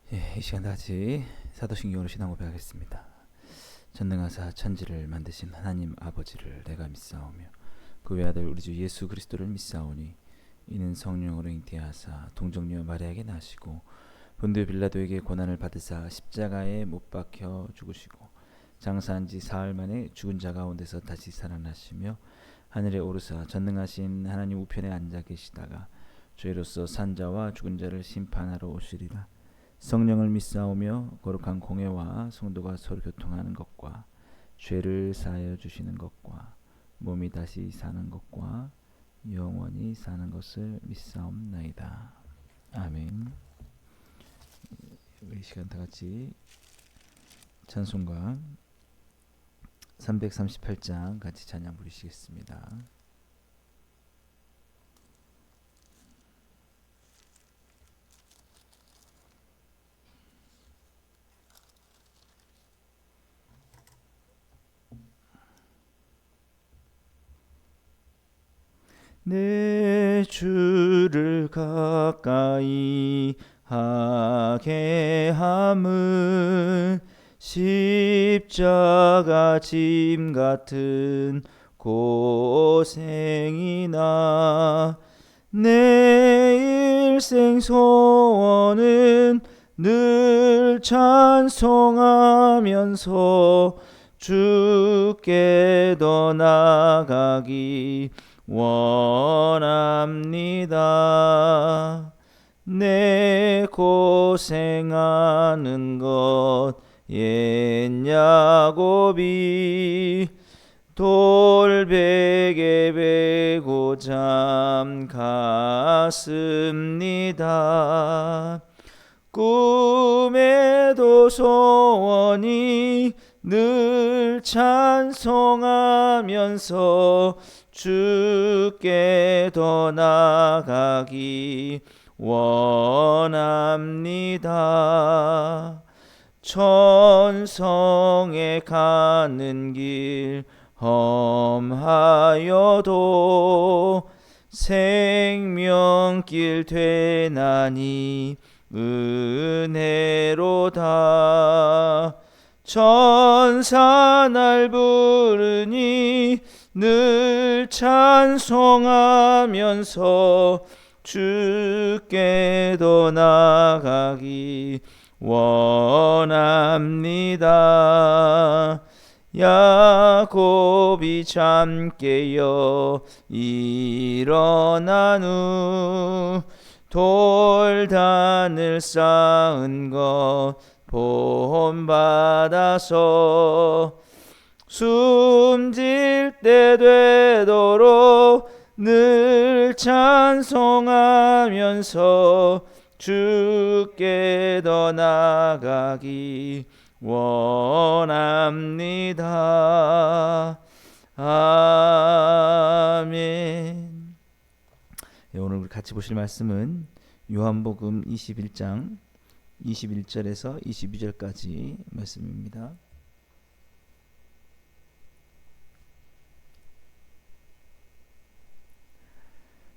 이 시간 다같이 사도신경으로 신앙 고백하겠습니다. 전능하사 천지를 만드신 하나님 아버지를 내가 믿사오며 그 외아들 우리 주 예수 그리스도를 믿사오니 이는 성령으로 잉태하사 동정녀 마리아에게 나시고 본디오 빌라도에게 고난을 받으사 십자가에 못 박혀 죽으시고 장사한 지 사흘 만에 죽은 자 가운데서 다시 살아나시며 하늘에 오르사 전능하신 하나님 우편에 앉아 계시다가 죄로서 산 자와 죽은 자를 심판하러 오시리라. 성령을 믿사오며 거룩한 공회와 성도가 서로 교통하는 것과 죄를 사하여 주시는 것과 몸이 다시 사는 것과 영원히 사는 것을 믿사옵나이다. 아멘. 우리 시간 다 같이 찬송가 338장 같이 찬양 부르시겠습니다. 내 주를 가까이 하게 함은 십자가 짐 같은 고생이나 내 일생 소원은 늘 찬송하면서 주께 더 나아가기 원합니다. 내 고생하는 것 옛 야곱이 돌베개 베고 잠 갔습니다. 꿈에도 소원이 늘 찬송하면서 주께 더 나아가기 원합니다. 천성에 가는 길 험하여도 생명길 되나니 은혜로다. 천사 날 부르니 늘 찬송하면서 주께 더 나아가기 원합니다. 야곱이 잠 깨어 일어난 후 돌단을 쌓은 것 본받아서 숨질 때 되도록 늘 찬송하면서 주께 더 나아가기 원합니다. 아멘. 오늘 우리 같이 보실 말씀은 요한복음 21장 21절에서 22절까지 말씀입니다.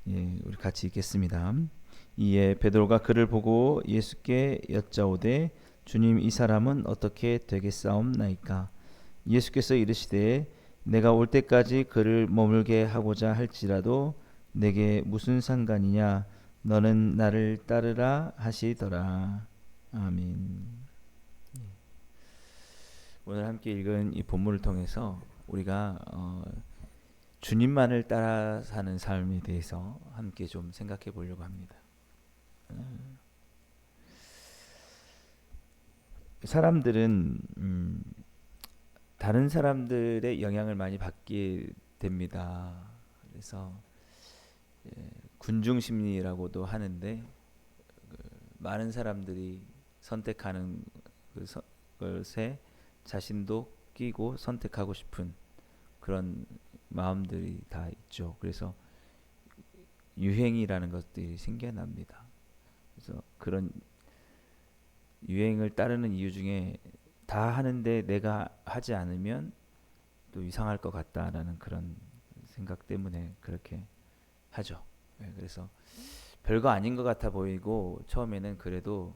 우리 같이 읽겠습니다. 이에 베드로가 그를 보고 예수께 여짜오되 주님, 이 사람은 어떻게 되겠사옵나이까? 예수께서 이르시되 내가 올 때까지 그를 머물게 하고자 할지라도 내게 무슨 상관이냐? 너는 나를 따르라 하시더라. 아멘. 오늘 함께 읽은 이 본문을 통해서 우리가 주님만을 따라 사는 삶에 대해서 함께 좀 생각해 보려고 합니다. 사람들은 다른 사람들의 영향을 많이 받게 됩니다. 그래서 군중 심리라고도 하는데 많은 사람들이 선택하는 것에 자신도 끼고 선택하고 싶은 그런 마음들이 다 있죠. 그래서 유행이라는 것들이 생겨납니다. 그래서 그런 유행을 따르는 이유 중에 다 하는데 내가 하지 않으면 또 이상할 것 같다라는 그런 생각 때문에 그렇게 하죠. 그래서 별거 아닌 것 같아 보이고 처음에는 그래도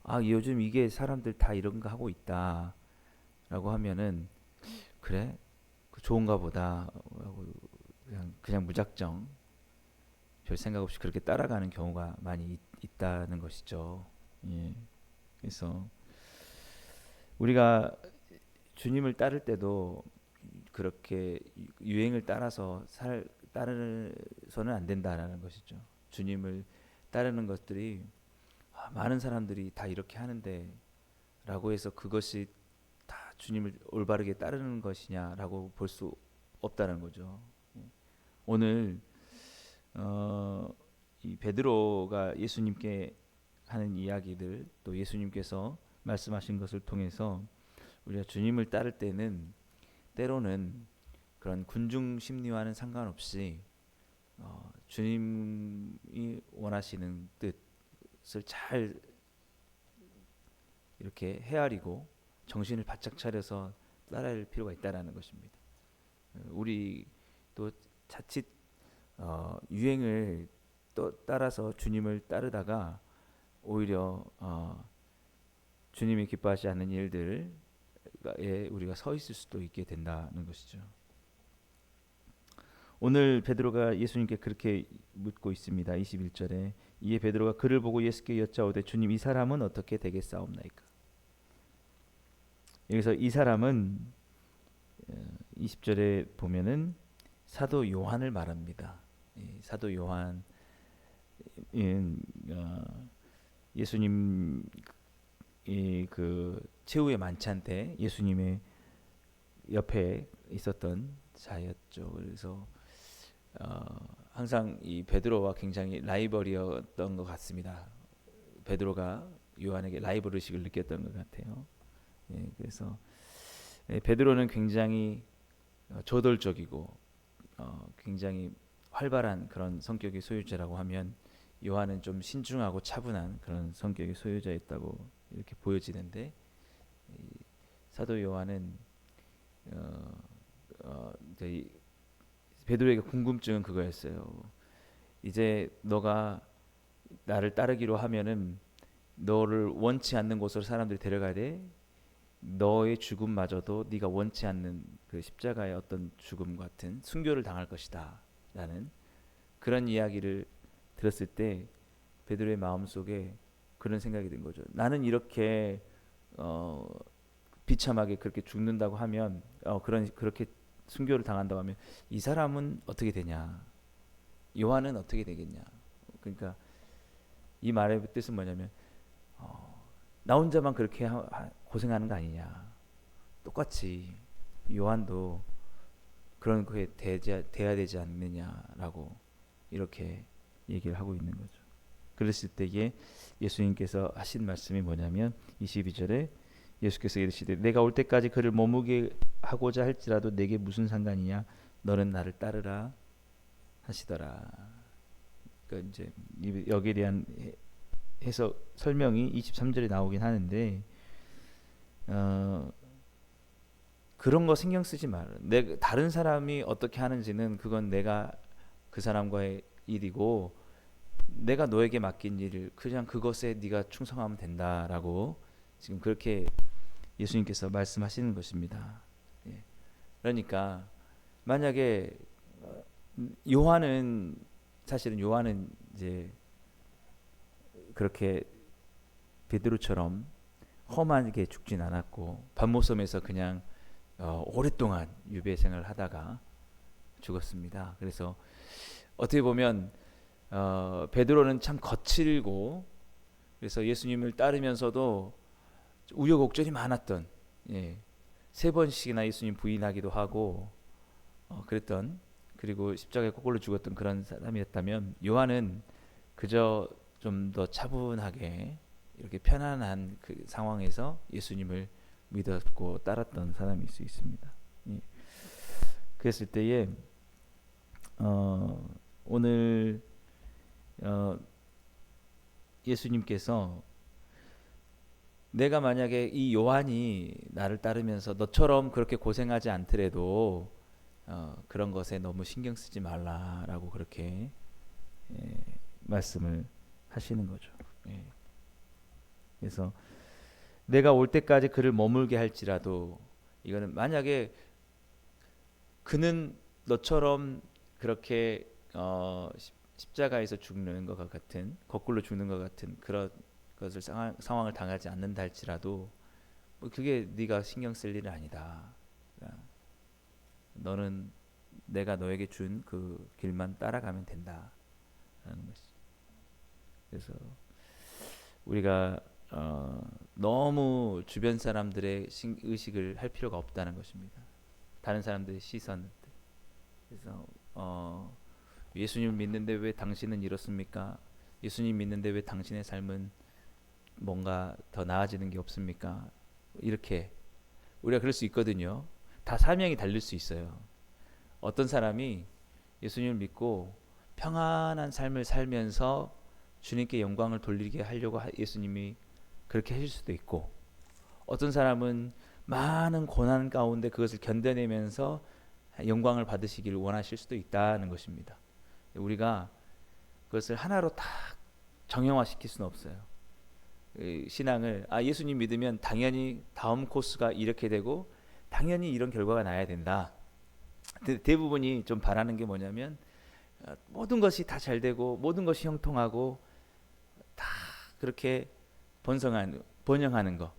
아, 요즘 이게 사람들 다 이런 거 하고 있다라고 하면은 그래? 그 좋은가 보다 하고 그냥 무작정 별 생각 없이 그렇게 따라가는 경우가 많이 있다는 것이죠. 예. 그래서 우리가 주님을 따를 때도 그렇게 유행을 따라서 따르서는 안 된다라는 것이죠. 주님을 따르는 것들이 많은 사람들이 다 이렇게 하는데 라고 해서 그것이 다 주님을 올바르게 따르는 것이냐라고 볼 수 없다는 거죠. 오늘 이 베드로가 예수님께 하는 이야기들 또 예수님께서 말씀하신 것을 통해서 우리가 주님을 따를 때는 때로는 그런 군중 심리와는 상관없이 주님이 원하시는 뜻을 잘 이렇게 헤아리고 정신을 바짝 차려서 따라할 필요가 있다라는 것입니다. 우리 또 자칫 유행을 또 따라서 주님을 따르다가 오히려 주님이 기뻐하지 않는 일들에 우리가 서 있을 수도 있게 된다는 것이죠. 오늘 베드로가 예수님께 그렇게 묻고 있습니다. 21절에 이에 베드로가 그를 보고 예수께 여짜오되 주님 이 사람은 어떻게 되겠사옵나이까. 여기서 이 사람은 20절에 보면은 사도 요한을 말합니다. 사도 요한은 예수님 그 최후의 만찬 때 예수님의 옆에 있었던 자였죠. 그래서 항상 이 베드로와 굉장히 라이벌이었던 것 같습니다. 베드로가 요한에게 라이벌 의식을 느꼈던 것 같아요. 그래서 베드로는 굉장히 저돌적이고 굉장히 활발한 그런 성격의 소유자라고 하면 요한은 좀 신중하고 차분한 그런 성격의 소유자였다고 이렇게 보여지는데 사도 요한은 베드로에게 궁금증은 그거였어요. 이제 너가 나를 따르기로 하면은 너를 원치 않는 곳으로 사람들이 데려가야 돼. 너의 죽음마저도 네가 원치 않는 그 십자가의 어떤 죽음 같은 순교를 당할 것이다 라는 그런 이야기를 들었을 때 베드로의 마음속에 그런 생각이 든 거죠. 나는 이렇게 비참하게 그렇게 죽는다고 하면 그렇게 순교를 당한다고 하면 이 사람은 어떻게 되냐, 요한은 어떻게 되겠냐. 그러니까 이 말의 뜻은 뭐냐면 나 혼자만 그렇게 고생하는 거 아니냐. 똑같이 요한도 그런 거에 돼야 되지 않느냐라고 이렇게 얘기를 하고 있는 거죠. 그랬을 때에 예수님께서 하신 말씀이 뭐냐면 22절에 예수께서 이르시되 내가 올 때까지 그를 머무게 하고자 할지라도 내게 무슨 상관이냐 너는 나를 따르라 하시더라. 그러니까 이제 여기에 대한 해석 설명이 23절에 나오긴 하는데 그런 거 신경 쓰지 마라. 다른 사람이 어떻게 하는지는 그건 내가 그 사람과의 일이고 내가 너에게 맡긴 일을 그냥 그것에 네가 충성하면 된다라고 지금 그렇게 예수님께서 말씀하시는 것입니다. 그러니까 만약에 사실은 요한은 이제 그렇게 베드로처럼 험하게 죽진 않았고 밤모섬에서 그냥 오랫동안 유배 생활을 하다가 죽었습니다. 그래서 어떻게 보면 베드로는 참 거칠고 그래서 예수님을 따르면서도 우여곡절이 많았던 3번씩이나 예수님 부인하기도 하고 그랬던 그리고 십자가에 거꾸로 죽었던 그런 사람이었다면 요한은 그저 좀 더 차분하게 이렇게 편안한 그 상황에서 예수님을 믿었고 따랐던 사람일 수 있습니다. 그랬을 때에 오늘 예수님께서 내가 만약에 이 요한이 나를 따르면서 너처럼 그렇게 고생하지 않더라도 그런 것에 너무 신경 쓰지 말라라고 그렇게 말씀을 하시는 거죠. 그래서 내가 올 때까지 그를 머물게 할지라도, 이거는 만약에 그는 너처럼 그렇게 십자가에서 죽는 것과 같은, 거꾸로 죽는 것 같은 그런 것을 상황을 당하지 않는다 할지라도 뭐 그게 네가 신경 쓸 일은 아니다. 너는 내가 너에게 준 그 길만 따라가면 된다라는 것이. 그래서 우리가 너무 주변 사람들의 의식을 할 필요가 없다는 것입니다. 다른 사람들의 시선. 그래서 예수님을 믿는데 왜 당신은 이렇습니까? 예수님 믿는데 왜 당신의 삶은 뭔가 더 나아지는 게 없습니까? 이렇게 우리가 그럴 수 있거든요. 다 사명이 달릴 수 있어요. 어떤 사람이 예수님을 믿고 평안한 삶을 살면서 주님께 영광을 돌리게 하려고 예수님이 그렇게 하실 수도 있고, 어떤 사람은 많은 고난 가운데 그것을 견뎌내면서 영광을 받으시기를 원하실 수도 있다는 것입니다. 우리가 그것을 하나로 다 정형화시킬 수는 없어요. 신앙을 예수님 믿으면 당연히 다음 코스가 이렇게 되고 당연히 이런 결과가 나야 된다. 대부분이 좀 바라는 게 뭐냐면 모든 것이 다 잘 되고 모든 것이 형통하고 다 그렇게 번영하는 거.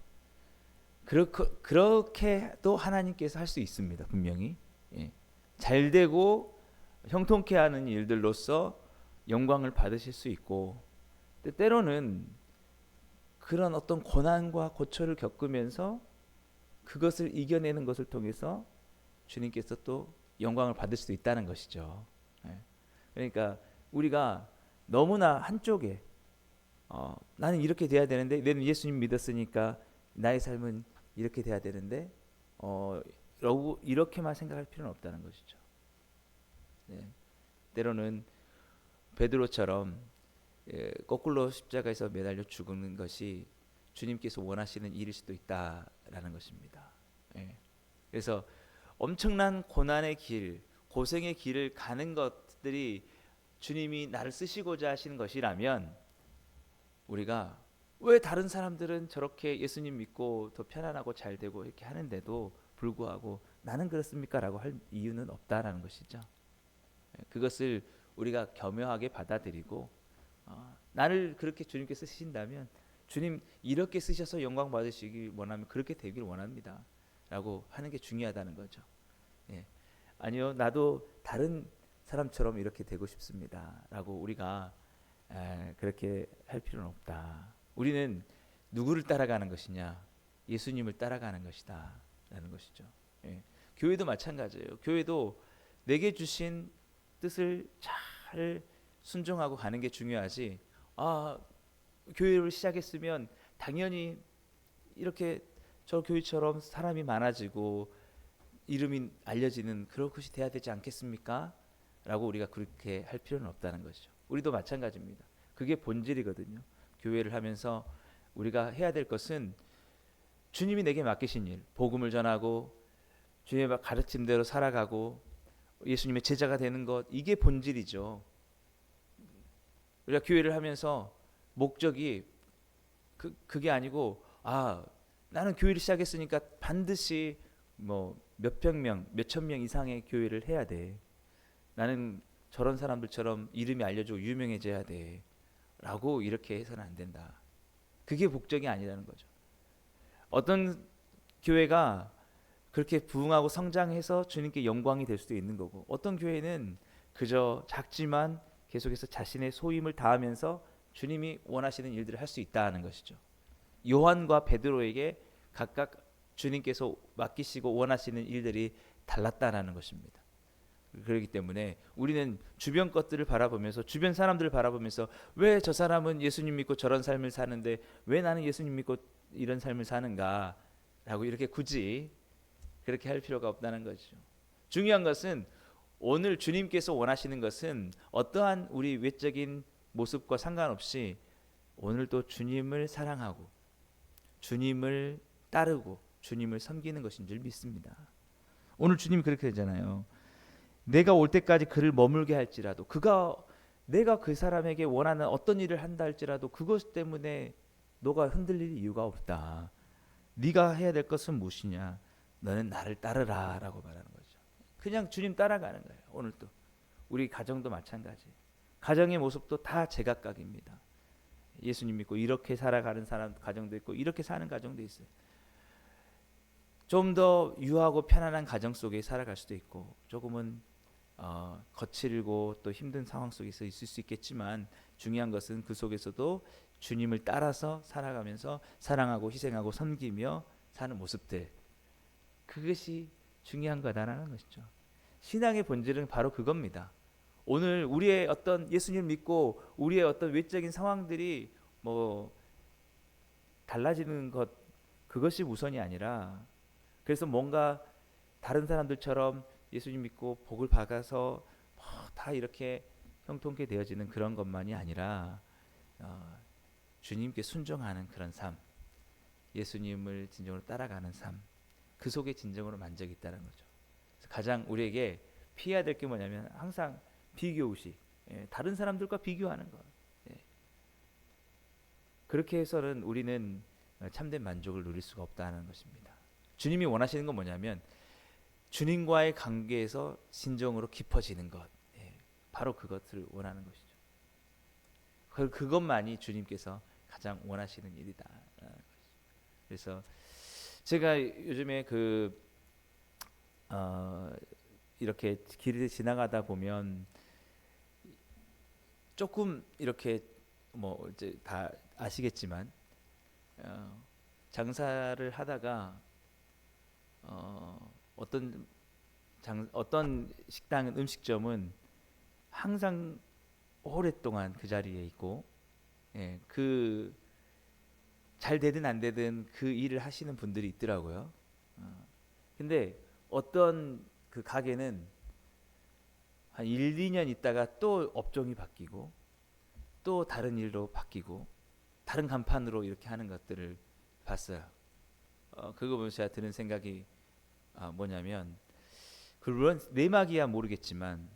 그렇게도 하나님께서 할 수 있습니다. 분명히. 예. 잘 되고 형통케 하는 일들로서 영광을 받으실 수 있고, 때로는 그런 어떤 고난과 고초를 겪으면서 그것을 이겨내는 것을 통해서 주님께서 또 영광을 받을 수도 있다는 것이죠. 예. 그러니까 우리가 너무나 한쪽에 나는 이렇게 돼야 되는데, 내는 예수님 믿었으니까 나의 삶은 이렇게 돼야 되는데 이렇게만 생각할 필요는 없다는 것이죠. 네. 때로는 베드로처럼 거꾸로 십자가에서 매달려 죽는 것이 주님께서 원하시는 일일 수도 있다라는 것입니다. 예. 그래서 엄청난 고난의 길, 고생의 길을 가는 것들이 주님이 나를 쓰시고자 하시는 것이라면, 우리가 왜 다른 사람들은 저렇게 예수님 믿고 더 편안하고 잘 되고 이렇게 하는데도 불구하고 나는 그렇습니까? 라고 할 이유는 없다라는 것이죠. 그것을 우리가 겸허하게 받아들이고 나를 그렇게 주님께 쓰신다면 주님 이렇게 쓰셔서 영광 받으시길 원하면 그렇게 되길 원합니다 라고 하는 게 중요하다는 거죠. 예. 아니요, 나도 다른 사람처럼 이렇게 되고 싶습니다 라고 우리가 그렇게 할 필요는 없다. 우리는 누구를 따라가는 것이냐? 예수님을 따라가는 것이다 라는 것이죠. 예. 교회도 마찬가지예요. 교회도 내게 주신 뜻을 잘 순종하고 가는 게 중요하지, 교회를 시작했으면 당연히 이렇게 저 교회처럼 사람이 많아지고 이름이 알려지는 그런 것이 돼야 되지 않겠습니까? 라고 우리가 그렇게 할 필요는 없다는 것이죠. 우리도 마찬가지입니다. 그게 본질이거든요. 교회를 하면서 우리가 해야 될 것은 주님이 내게 맡기신 일, 복음을 전하고 주님의 가르침대로 살아가고 예수님의 제자가 되는 것, 이게 본질이죠. 우리가 교회를 하면서 목적이 그게 아니고 나는 교회를 시작했으니까 반드시 뭐 몇천 명 이상의 교회를 해야 돼. 나는 저런 사람들처럼 이름이 알려지고 유명해져야 돼. 라고 이렇게 해서는 안 된다. 그게 목적이 아니라는 거죠. 어떤 교회가 그렇게 부흥하고 성장해서 주님께 영광이 될 수도 있는 거고, 어떤 교회는 그저 작지만 계속해서 자신의 소임을 다하면서 주님이 원하시는 일들을 할 수 있다는 것이죠. 요한과 베드로에게 각각 주님께서 맡기시고 원하시는 일들이 달랐다는 것입니다. 그렇기 때문에 우리는 주변 것들을 바라보면서, 주변 사람들을 바라보면서 왜 저 사람은 예수님 믿고 저런 삶을 사는데 왜 나는 예수님 믿고 이런 삶을 사는가 라고 이렇게 굳이 그렇게 할 필요가 없다는 거죠. 중요한 것은 오늘 주님께서 원하시는 것은 어떠한 우리 외적인 모습과 상관없이 오늘도 주님을 사랑하고 주님을 따르고 주님을 섬기는 것인 줄 믿습니다. 오늘 주님이 그렇게 되잖아요. 내가 올 때까지 그를 머물게 할지라도, 내가 그 사람에게 원하는 어떤 일을 한다 할지라도 그것 때문에 너가 흔들릴 이유가 없다. 네가 해야 될 것은 무엇이냐? 너는 나를 따르라 라고 말하는 거죠. 그냥 주님 따라가는 거예요. 오늘도 우리 가정도 마찬가지. 가정의 모습도 다 제각각입니다. 예수님 믿고 이렇게 살아가는 사람 가정도 있고 이렇게 사는 가정도 있어요. 좀 더 유하고 편안한 가정 속에 살아갈 수도 있고 조금은 거칠고 또 힘든 상황 속에서 있을 수 있겠지만 중요한 것은 그 속에서도 주님을 따라서 살아가면서 사랑하고 희생하고 섬기며 사는 모습들, 그것이 중요한 거다라는 것이죠. 신앙의 본질은 바로 그겁니다. 오늘 우리의 어떤 예수님을 믿고 우리의 어떤 외적인 상황들이 뭐 달라지는 것, 그것이 우선이 아니라, 그래서 뭔가 다른 사람들처럼 예수님 믿고 복을 받아서 다 이렇게 형통케 되어지는 그런 것만이 아니라 주님께 순종하는 그런 삶, 예수님을 진정으로 따라가는 삶, 그 속에 진정으로 만족이 있다는 거죠. 그래서 가장 우리에게 피해야 될 게 뭐냐면 항상 비교의식, 다른 사람들과 비교하는 것. 그렇게 해서는 우리는 참된 만족을 누릴 수가 없다는 것입니다. 주님이 원하시는 건 뭐냐면 주님과의 관계에서 진정으로 깊어지는 것, 바로 그것을 원하는 것이죠. 그것만이 주님께서 가장 원하시는 일이다. 그래서 제가 요즘에 이렇게 길을 지나가다 보면 조금 이렇게 뭐 이제 다 아시겠지만 장사를 하다가 어떤 식당은 음식점은 항상 오랫동안 그 자리에 있고, 그 잘 되든 안 되든 그 일을 하시는 분들이 있더라고요. 근데 어떤 그 가게는 한 1, 2년 있다가 또 업종이 바뀌고 또 다른 일로 바뀌고 다른 간판으로 이렇게 하는 것들을 봤어요. 그거 보면서 제가 드는 생각이 뭐냐면, 물론 내막이야 모르겠지만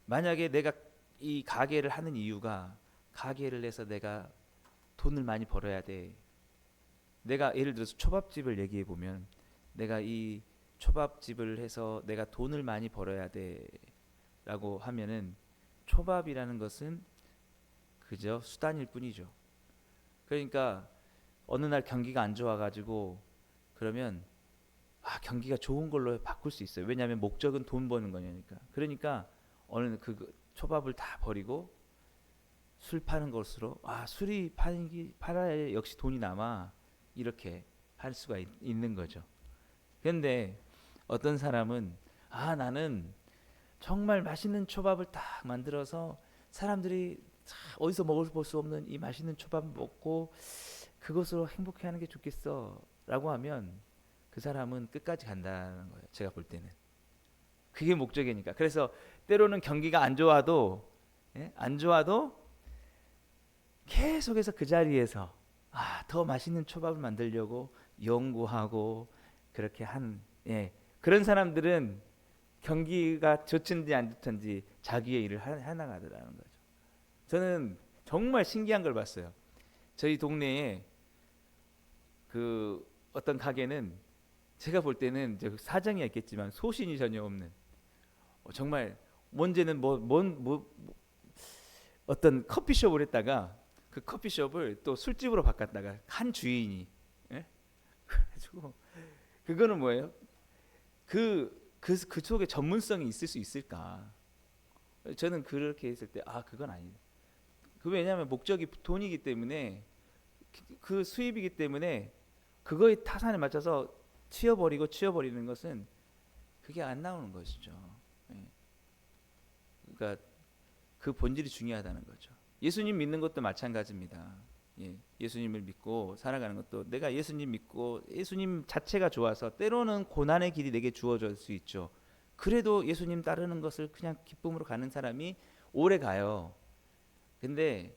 만약에 내가 이 가게를 하는 이유가 가게를 해서 내가 돈을 많이 벌어야 돼. 내가 예를 들어서 초밥집을 얘기해 보면 내가 이 초밥집을 해서 내가 돈을 많이 벌어야 돼 라고 하면은 초밥이라는 것은 그저 수단일 뿐이죠. 그러니까 어느 날 경기가 안 좋아가지고 그러면 경기가 좋은 걸로 바꿀 수 있어요. 왜냐하면 목적은 돈 버는 거니까. 그러니까 어느 그 초밥을 다 버리고 술 파는 것으로 술이 팔아야 역시 돈이 남아, 이렇게 할 수가 있는 거죠. 그런데 어떤 사람은 나는 정말 맛있는 초밥을 딱 만들어서 사람들이 어디서 먹을 수 없는 이 맛있는 초밥 먹고 그것으로 행복해하는 게 좋겠어 라고 하면 그 사람은 끝까지 간다는 거예요. 제가 볼 때는 그게 목적이니까. 그래서 때로는 경기가 안 좋아도 계속해서 그 자리에서 더 맛있는 초밥을 만들려고 연구하고 그렇게 그런 사람들은 경기가 좋든지 안 좋든지 자기의 일을 해나가더라는 거죠. 저는 정말 신기한 걸 봤어요. 저희 동네에 그 어떤 가게는 제가 볼 때는 사정이 있겠지만 소신이 전혀 없는, 정말 문제는 어떤 커피숍을 했다가 그 커피숍을 또 술집으로 바꿨다가 한 주인이, 그래가지고 그거는 뭐예요? 그 속에 전문성이 있을 수 있을까? 저는 그렇게 했을 때 그건 아니다. 왜냐하면 목적이 돈이기 때문에, 그 수입이기 때문에 그거의 타산에 맞춰서 치워버리는 것은 그게 안 나오는 것이죠. 그러니까 그 본질이 중요하다는 거죠. 예수님 믿는 것도 마찬가지입니다. 예수님을 믿고 살아가는 것도, 내가 예수님 믿고 예수님 자체가 좋아서 때로는 고난의 길이 내게 주어질 수 있죠. 그래도 예수님 따르는 것을 그냥 기쁨으로 가는 사람이 오래 가요. 근데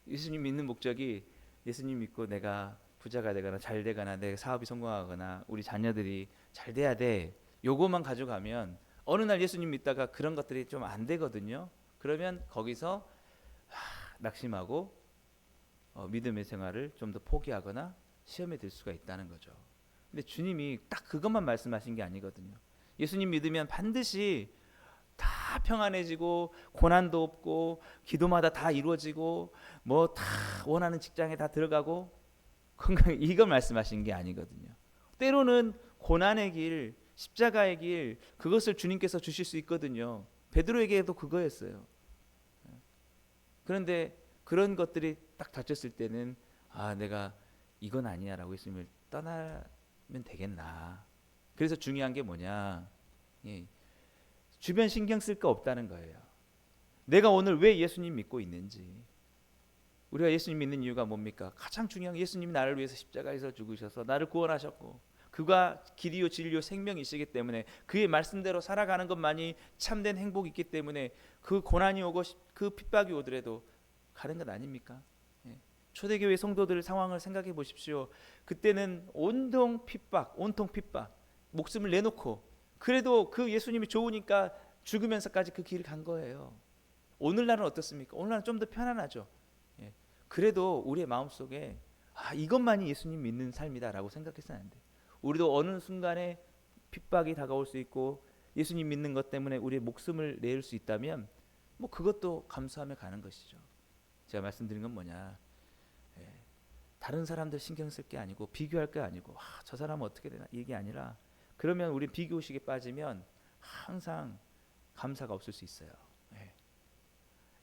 예수님 믿는 목적이 예수님 믿고 내가 부자가 되거나 잘 되거나 내 사업이 성공하거나 우리 자녀들이 잘 돼야 돼, 요것만 가져가면 어느 날 예수님 믿다가 그런 것들이 좀 안 되거든요. 그러면 거기서 낙심하고 믿음의 생활을 좀 더 포기하거나 시험에 들 수가 있다는 거죠. 근데 주님이 딱 그것만 말씀하신 게 아니거든요. 예수님 믿으면 반드시 다 평안해지고 고난도 없고 기도마다 다 이루어지고 뭐 다 원하는 직장에 다 들어가고 건강 이거 말씀하신 게 아니거든요. 때로는 고난의 길, 십자가의 길 그것을 주님께서 주실 수 있거든요. 베드로에게도 그거였어요. 그런데 그런 것들이 딱 닥쳤을 때는 내가 이건 아니야라고 예수님을 떠나면 되겠나. 그래서 중요한 게 뭐냐? 예, 주변 신경 쓸 거 없다는 거예요. 내가 오늘 왜 예수님 믿고 있는지. 우리가 예수님 믿는 이유가 뭡니까? 가장 중요한 게 예수님이 나를 위해서 십자가에서 죽으셔서 나를 구원하셨고 그가 길이요 진리요 생명이시기 때문에 그의 말씀대로 살아가는 것만이 참된 행복이 있기 때문에 그 고난이 오고 그 핍박이 오더라도 가는 것 아닙니까? 예. 초대교회 성도들 상황을 생각해 보십시오. 그때는 온통 핍박, 목숨을 내놓고 그래도 그 예수님이 좋으니까 죽으면서까지 그 길을 간 거예요. 오늘날은 어떻습니까? 오늘날은 좀 더 편안하죠. 예. 그래도 우리의 마음속에 이것만이 예수님 믿는 삶이다라고 생각해서는 안 돼. 우리도 어느 순간에 핍박이 다가올 수 있고 예수님 믿는 것 때문에 우리의 목숨을 낼 수 있다면 뭐 그것도 감수하며 가는 것이죠. 제가 말씀드린 건 뭐냐, 다른 사람들 신경 쓸 게 아니고 비교할 게 아니고 저 사람은 어떻게 되나 이게 아니라 그러면 우리 비교의식에 빠지면 항상 감사가 없을 수 있어요.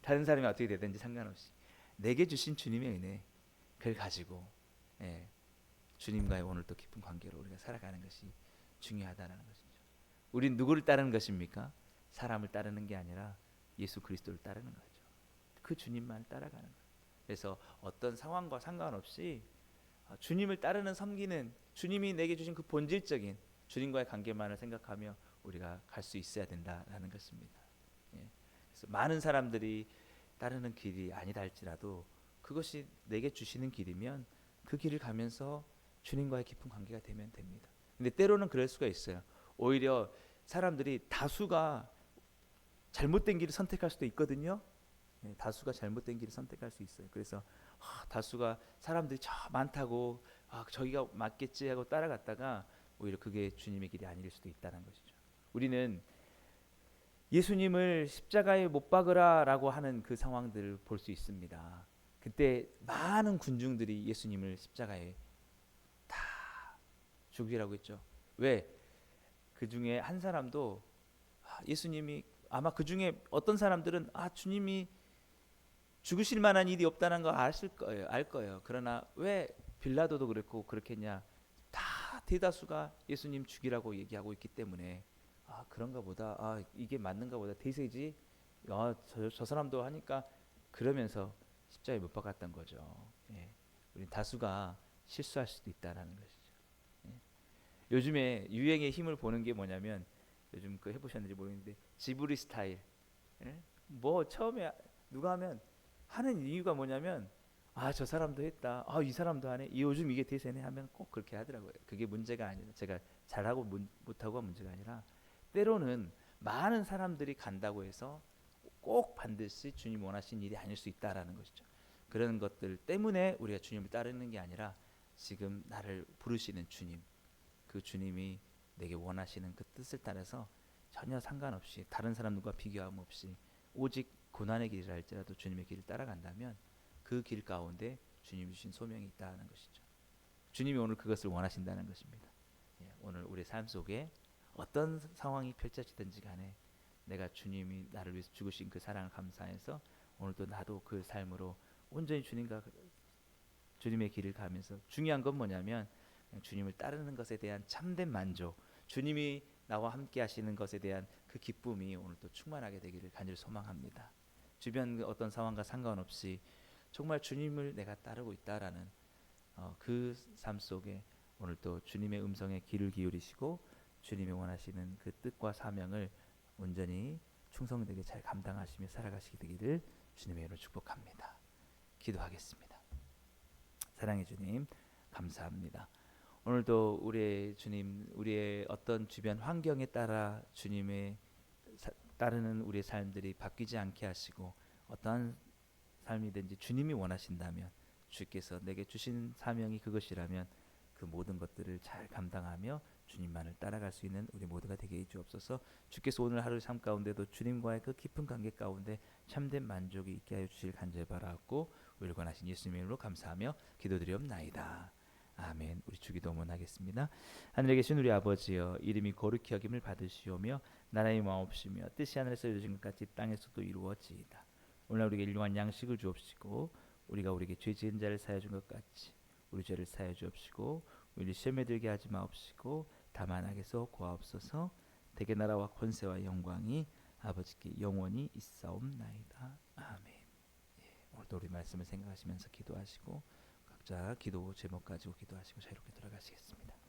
다른 사람이 어떻게 되든지 상관없이 내게 주신 주님의 은혜 그걸 가지고 주님과의 오늘 또 깊은 관계로 우리가 살아가는 것이 중요하다는 것이죠. 우린 누구를 따르는 것입니까? 사람을 따르는 게 아니라 예수 그리스도를 따르는 거죠. 그 주님만 따라가는 거예요. 그래서 어떤 상황과 상관없이 주님을 따르는 섬기는 주님이 내게 주신 그 본질적인 주님과의 관계만을 생각하며 우리가 갈 수 있어야 된다라는 것입니다. 그래서 많은 사람들이 따르는 길이 아니다 할지라도 그것이 내게 주시는 길이면 그 길을 가면서 주님과의 깊은 관계가 되면 됩니다. 근데 때로는 그럴 수가 있어요. 오히려 사람들이 다수가 잘못된 길을 선택할 수도 있거든요. 다수가 잘못된 길을 선택할 수 있어요. 그래서 다수가 사람들이 저 많다고 저기가 맞겠지 하고 따라갔다가 오히려 그게 주님의 길이 아닐 수도 있다는 것이죠. 우리는 예수님을 십자가에 못 박으라라고 하는 그 상황들을 볼 수 있습니다. 그때 많은 군중들이 예수님을 십자가에 다 죽이라고 했죠. 왜? 그 중에 한 사람도 예수님이 아마 그 중에 어떤 사람들은 주님이 죽으실 만한 일이 없다는 거 알 거예요. 그러나 왜 빌라도도 그렇고 그렇겠냐? 다 대다수가 예수님 죽이라고 얘기하고 있기 때문에 그런가 보다. 이게 맞는가 보다. 대세지. 저 사람도 하니까 그러면서 십자가에 못 박았던 거죠. 우리 다수가 실수할 수도 있다라는 것이죠. 요즘에 유행의 힘을 보는 게 뭐냐면 요즘 그 해보셨는지 모르겠는데 지브리 스타일. 뭐 처음에 누가 하는 이유가 뭐냐면 저 사람도 했다. 이 사람도 하네. 요즘 이게 대세네 하면 꼭 그렇게 하더라고요. 그게 문제가 아니라 제가 잘하고 못하고가 문제가 아니라 때로는 많은 사람들이 간다고 해서 꼭 반드시 주님 원하시는 일이 아닐 수 있다라는 것이죠. 그런 것들 때문에 우리가 주님을 따르는 게 아니라 지금 나를 부르시는 주님, 그 주님이 내게 원하시는 그 뜻을 따라서 전혀 상관없이 다른 사람들과 비교함 없이 오직 고난의 길이라 할지라도 주님의 길을 따라간다면 그 길 가운데 주님이 주신 소명이 있다는 것이죠. 주님이 오늘 그것을 원하신다는 것입니다. 오늘 우리 삶 속에 어떤 상황이 펼쳐지든지 간에 내가 주님이 나를 위해서 죽으신 그 사랑을 감사해서 오늘도 나도 그 삶으로 온전히 주님의 길을 가면서 중요한 건 뭐냐면 주님을 따르는 것에 대한 참된 만족, 주님이 나와 함께 하시는 것에 대한 그 기쁨이 오늘 또 충만하게 되기를 간절히 소망합니다. 주변 어떤 상황과 상관없이 정말 주님을 내가 따르고 있다라는 그 삶 속에 오늘 또 주님의 음성에 귀를 기울이시고 주님이 원하시는 그 뜻과 사명을 온전히 충성되게 잘 감당하시며 살아가시게 되기를 주님의 이름으로 축복합니다. 기도하겠습니다. 사랑의 주님 감사합니다. 오늘도 우리의 주님, 우리의 어떤 주변 환경에 따라 주님의 따르는 우리의 삶들이 바뀌지 않게 하시고 어떠한 삶이든지 주님이 원하신다면, 주께서 내게 주신 사명이 그것이라면 그 모든 것들을 잘 감당하며 주님만을 따라갈 수 있는 우리 모두가 되게 해 주옵소서. 주께서 오늘 하루 삶 가운데도 주님과의 그 깊은 관계 가운데 참된 만족이 있게 하여 주실 간절히 바라옵고 우리를 권하신 예수님의 이름으로 감사하며 기도드리옵나이다. 아멘. 우리 주기도 원하겠습니다. 하늘에 계신 우리 아버지여, 이름이 거룩히 여김을 받으시오며 나라의 마옵시며 뜻이 하늘에서 이루어진 것 같이 땅에서도 이루어지이다. 오늘 우리에게 일용할 양식을 주옵시고 우리가 우리에게 죄 지은 자를 사하여 준 것 같이 우리 죄를 사하여 주옵시고 우리를 시험에 들게 하지 마옵시고 다만 악에서 구하옵소서. 대개 나라와 권세와 영광이 아버지께 영원히 있사옵나이다. 아멘. 오늘도 우리 말씀을 생각하시면서 기도하시고 각자 기도 제목 가지고 기도하시고 자유롭게 돌아가시겠습니다.